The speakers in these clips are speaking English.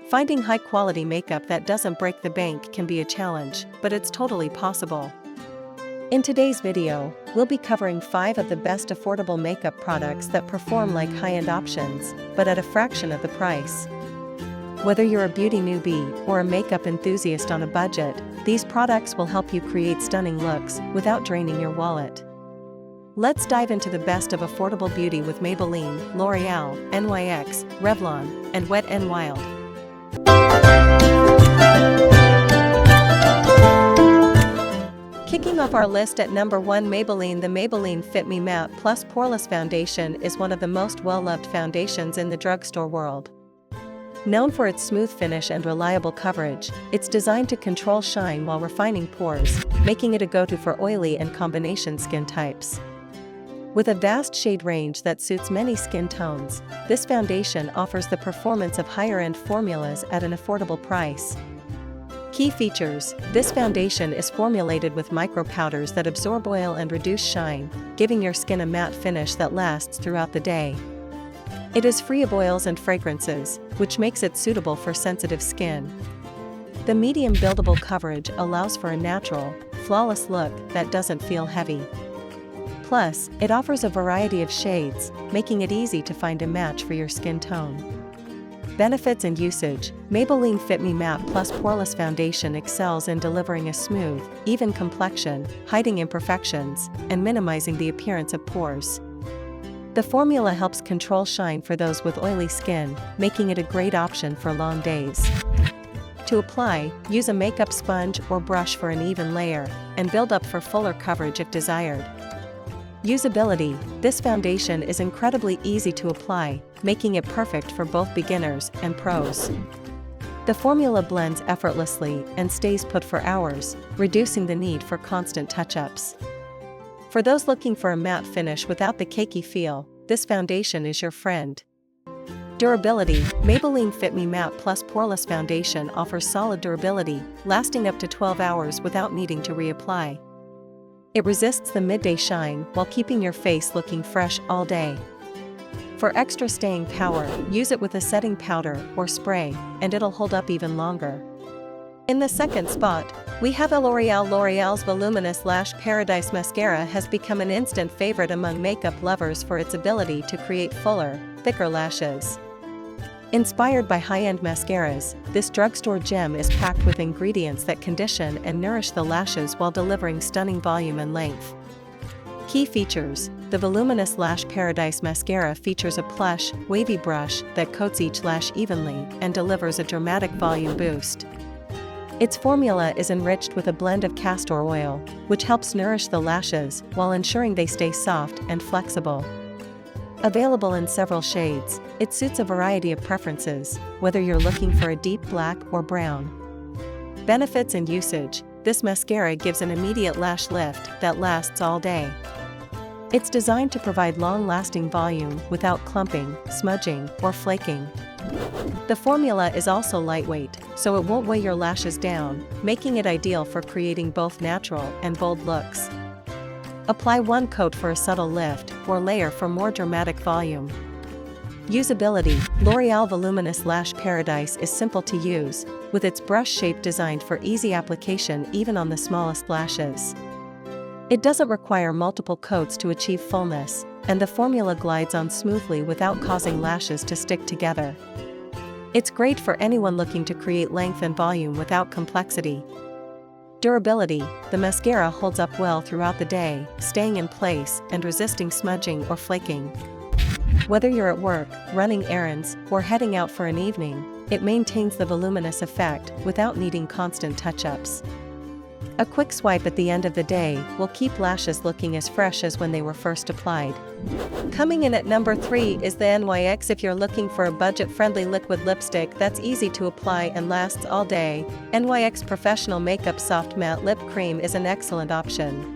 Finding high-quality makeup that doesn't break the bank can be a challenge, but it's totally possible. In today's video, we'll be covering 5 of the best affordable makeup products that perform like high-end options, but at a fraction of the price. Whether you're a beauty newbie or a makeup enthusiast on a budget, these products will help you create stunning looks without draining your wallet. Let's dive into the best of affordable beauty with Maybelline, L'Oreal, NYX, Revlon, and Wet n Wild. Kicking off our list at number 1, Maybelline. The Maybelline Fit Me Matte Plus Poreless Foundation is one of the most well-loved foundations in the drugstore world. Known for its smooth finish and reliable coverage, it's designed to control shine while refining pores, making it a go-to for oily and combination skin types. With a vast shade range that suits many skin tones, this foundation offers the performance of higher-end formulas at an affordable price. Key features: this foundation is formulated with micro powders that absorb oil and reduce shine, giving your skin a matte finish that lasts throughout the day. It is free of oils and fragrances, which makes it suitable for sensitive skin. The medium buildable coverage allows for a natural, flawless look that doesn't feel heavy. Plus, it offers a variety of shades, making it easy to find a match for your skin tone. Benefits and usage: Maybelline Fit Me Matte Plus Poreless Foundation excels in delivering a smooth, even complexion, hiding imperfections, and minimizing the appearance of pores. The formula helps control shine for those with oily skin, making it a great option for long days. To apply, use a makeup sponge or brush for an even layer, and build up for fuller coverage if desired. Usability: this foundation is incredibly easy to apply, making it perfect for both beginners and pros. The formula blends effortlessly and stays put for hours, reducing the need for constant touch-ups. For those looking for a matte finish without the cakey feel, this foundation is your friend. Durability: Maybelline Fit Me Matte Plus Poreless Foundation offers solid durability, lasting up to 12 hours without needing to reapply. It resists the midday shine while keeping your face looking fresh all day. For extra staying power, use it with a setting powder or spray, and it'll hold up even longer. In the second spot, we have L'Oreal. L'Oreal's Voluminous Lash Paradise Mascara has become an instant favorite among makeup lovers for its ability to create fuller, thicker lashes. Inspired by high-end mascaras, this drugstore gem is packed with ingredients that condition and nourish the lashes while delivering stunning volume and length. Key features: the Voluminous Lash Paradise Mascara features a plush, wavy brush that coats each lash evenly and delivers a dramatic volume boost. Its formula is enriched with a blend of castor oil, which helps nourish the lashes while ensuring they stay soft and flexible. Available in several shades, it suits a variety of preferences, whether you're looking for a deep black or brown. Benefits and usage: this mascara gives an immediate lash lift that lasts all day. It's designed to provide long-lasting volume without clumping, smudging, or flaking. The formula is also lightweight, so it won't weigh your lashes down, making it ideal for creating both natural and bold looks. Apply one coat for a subtle lift, or layer for more dramatic volume. Usability: L'Oreal Voluminous Lash Paradise is simple to use, with its brush shape designed for easy application even on the smallest lashes. It doesn't require multiple coats to achieve fullness, and the formula glides on smoothly without causing lashes to stick together. It's great for anyone looking to create length and volume without complexity. Durability: the mascara holds up well throughout the day, staying in place and resisting smudging or flaking. Whether you're at work, running errands, or heading out for an evening, it maintains the voluminous effect without needing constant touch-ups. A quick swipe at the end of the day will keep lashes looking as fresh as when they were first applied. Coming in at number 3 is the NYX. If you're looking for a budget-friendly liquid lipstick that's easy to apply and lasts all day, NYX Professional Makeup Soft Matte Lip Cream is an excellent option.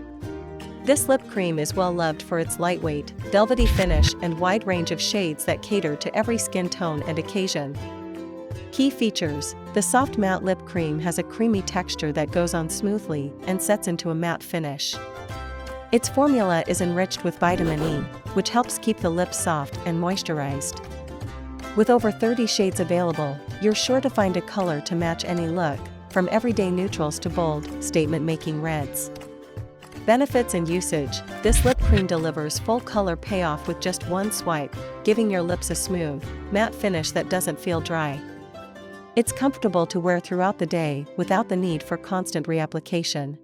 This lip cream is well loved for its lightweight, velvety finish and wide range of shades that cater to every skin tone and occasion. Key features: the soft matte lip cream has a creamy texture that goes on smoothly and sets into a matte finish. Its formula is enriched with vitamin E, which helps keep the lips soft and moisturized. With over 30 shades available, you're sure to find a color to match any look, from everyday neutrals to bold, statement-making reds. Benefits and usage: this lip cream delivers full color payoff with just one swipe, giving your lips a smooth, matte finish that doesn't feel dry. It's comfortable to wear throughout the day without the need for constant reapplication.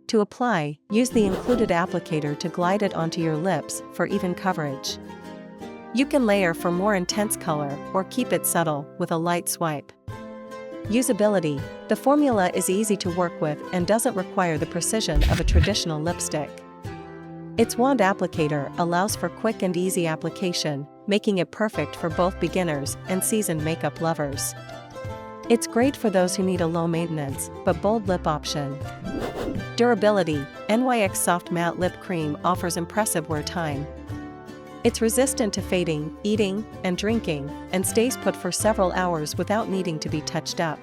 To apply, use the included applicator to glide it onto your lips for even coverage. You can layer for more intense color or keep it subtle with a light swipe. Usability: the formula is easy to work with and doesn't require the precision of a traditional lipstick. Its wand applicator allows for quick and easy application, making it perfect for both beginners and seasoned makeup lovers. It's great for those who need a low-maintenance but bold lip option. Durability: NYX Soft Matte Lip Cream offers impressive wear time. It's resistant to fading, eating, and drinking, and stays put for several hours without needing to be touched up.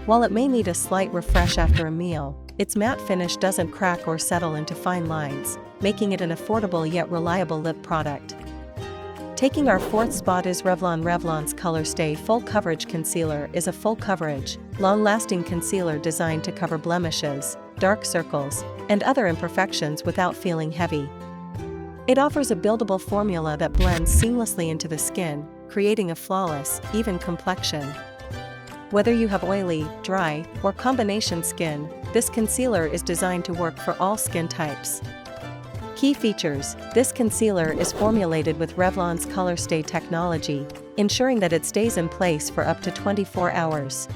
While it may need a slight refresh after a meal, its matte finish doesn't crack or settle into fine lines, making it an affordable yet reliable lip product. Taking our fourth spot is Revlon. Revlon's Color Stay Full Coverage Concealer is a full coverage, long-lasting concealer designed to cover blemishes, dark circles, and other imperfections without feeling heavy. It offers a buildable formula that blends seamlessly into the skin, creating a flawless, even complexion. Whether you have oily, dry, or combination skin, this concealer is designed to work for all skin types. Key features: this concealer is formulated with Revlon's Color Stay technology, ensuring that it stays in place for up to 24 hours.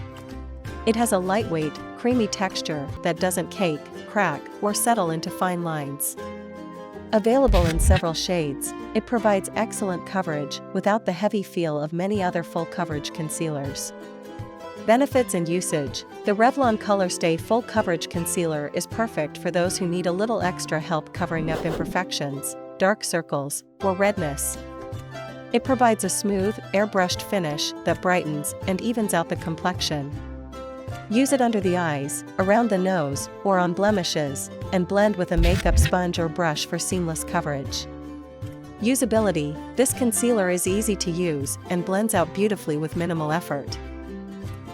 It has a lightweight, creamy texture that doesn't cake, crack, or settle into fine lines. Available in several shades, it provides excellent coverage without the heavy feel of many other full coverage concealers. Benefits and usage: the Revlon Color Stay Full Coverage Concealer is perfect for those who need a little extra help covering up imperfections, dark circles, or redness. It provides a smooth, airbrushed finish that brightens and evens out the complexion. Use it under the eyes, around the nose, or on blemishes, and blend with a makeup sponge or brush for seamless coverage. Usability: this concealer is easy to use and blends out beautifully with minimal effort.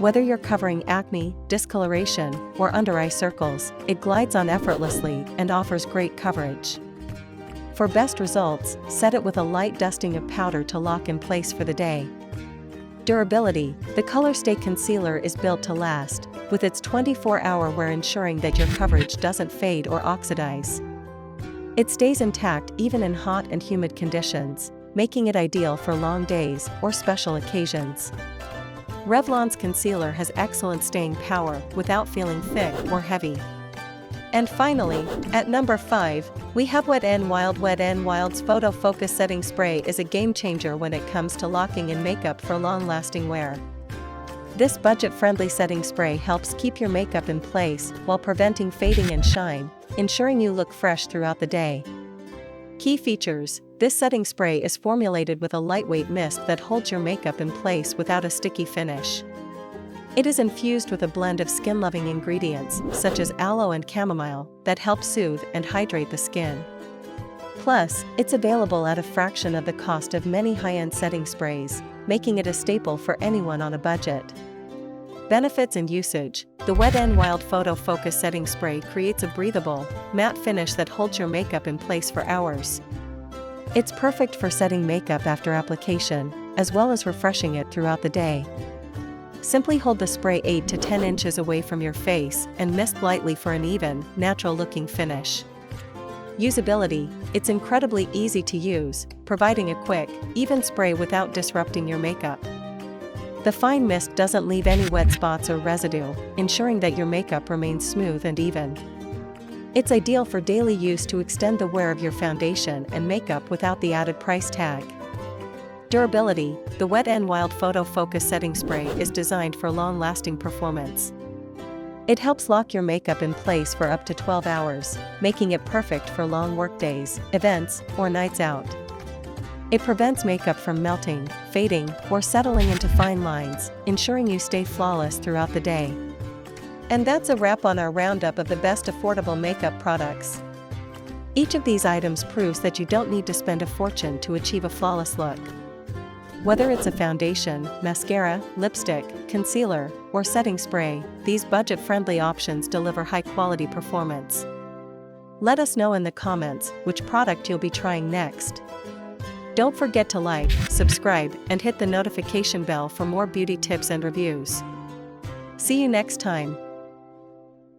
Whether you're covering acne, discoloration, or under-eye circles, it glides on effortlessly and offers great coverage. For best results, set it with a light dusting of powder to lock in place for the day. Durability: the Color Stay Concealer is built to last, with its 24-hour wear ensuring that your coverage doesn't fade or oxidize. It stays intact even in hot and humid conditions, making it ideal for long days or special occasions. Revlon's concealer has excellent staying power without feeling thick or heavy. And finally, at number 5, we have Wet n Wild. Wet n Wild's Photo Focus Setting Spray is a game changer when it comes to locking in makeup for long-lasting wear. This budget-friendly setting spray helps keep your makeup in place while preventing fading and shine, ensuring you look fresh throughout the day. Key features: this setting spray is formulated with a lightweight mist that holds your makeup in place without a sticky finish. It is infused with a blend of skin-loving ingredients, such as aloe and chamomile, that help soothe and hydrate the skin. Plus, it's available at a fraction of the cost of many high-end setting sprays, making it a staple for anyone on a budget. Benefits and usage: the Wet n Wild Photo Focus Setting Spray creates a breathable, matte finish that holds your makeup in place for hours. It's perfect for setting makeup after application, as well as refreshing it throughout the day. Simply hold the spray 8 to 10 inches away from your face and mist lightly for an even, natural-looking finish. Usability: it's incredibly easy to use, providing a quick, even spray without disrupting your makeup. The fine mist doesn't leave any wet spots or residue, ensuring that your makeup remains smooth and even. It's ideal for daily use to extend the wear of your foundation and makeup without the added price tag. Durability: the Wet n Wild Photo Focus Setting Spray is designed for long-lasting performance. It helps lock your makeup in place for up to 12 hours, making it perfect for long workdays, events, or nights out. It prevents makeup from melting, fading, or settling into fine lines, ensuring you stay flawless throughout the day. And that's a wrap on our roundup of the best affordable makeup products. Each of these items proves that you don't need to spend a fortune to achieve a flawless look. Whether it's a foundation, mascara, lipstick, concealer, or setting spray, these budget-friendly options deliver high-quality performance. Let us know in the comments which product you'll be trying next. Don't forget to like, subscribe, and hit the notification bell for more beauty tips and reviews. See you next time.